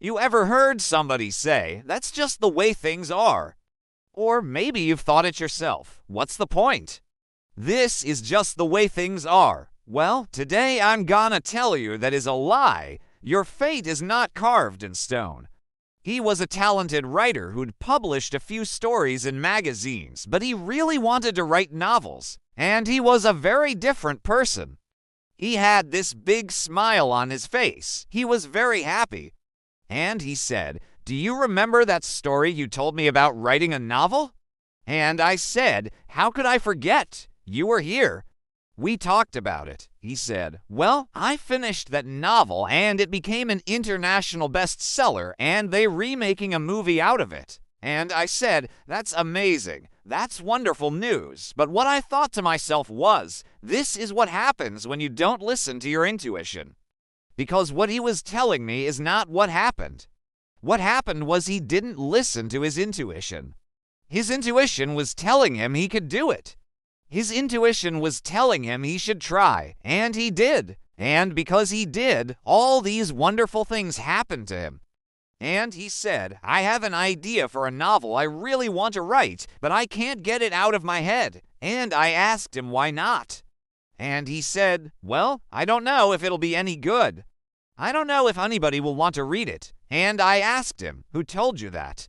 You ever heard somebody say, "That's just the way things are"? Or maybe you've thought it yourself. What's the point? This is just the way things are. Well, today I'm gonna tell you that is a lie. Your fate is not carved in stone. He was a talented writer who'd published a few stories in magazines, but he really wanted to write novels, and he was a very different person. He had this big smile on his face. He was very happy. And he said, "Do you remember that story you told me about writing a novel?" And I said, "How could I forget? You were here. We talked about it." He said, "Well, I finished that novel and it became an international bestseller and they're remaking a movie out of it." And I said, "That's amazing. That's wonderful news." But what I thought to myself was, this is what happens when you don't listen to your intuition. Because what he was telling me is not what happened. What happened was he didn't listen to his intuition. His intuition was telling him he could do it. His intuition was telling him he should try, and he did. And because he did, all these wonderful things happened to him. And he said, "I have an idea for a novel I really want to write, but I can't get it out of my head." And I asked him why not. And he said, "Well, I don't know if it'll be any good. I don't know if anybody will want to read it." And I asked him, "Who told you that?"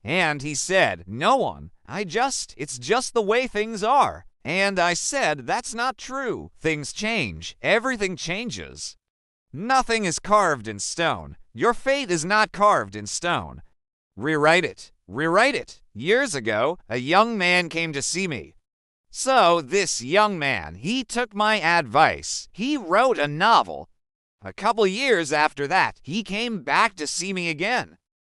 And he said, "No one. It's just the way things are." And I said, "That's not true. Things change. Everything changes. Nothing is carved in stone. Your fate is not carved in stone. Rewrite it. Rewrite it." Years ago, a young man came to see me. So this young man, he took my advice. He wrote a novel. A couple years after that, he came back to see me again.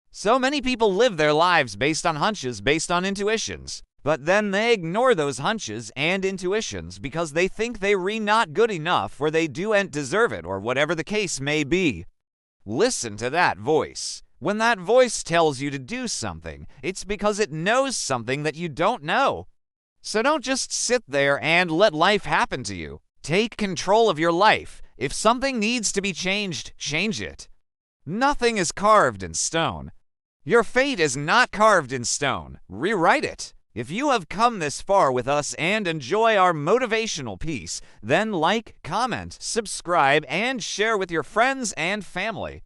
So many people live their lives based on hunches, based on intuitions. But then they ignore those hunches and intuitions because they think they're not good enough or they don't deserve it or whatever the case may be. Listen to that voice. When that voice tells you to do something, it's because it knows something that you don't know. So don't just sit there and let life happen to you. Take control of your life. If something needs to be changed, change it. Nothing is carved in stone. Your fate is not carved in stone. Rewrite it. If you have come this far with us and enjoy our motivational piece, then like, comment, subscribe, and share with your friends and family.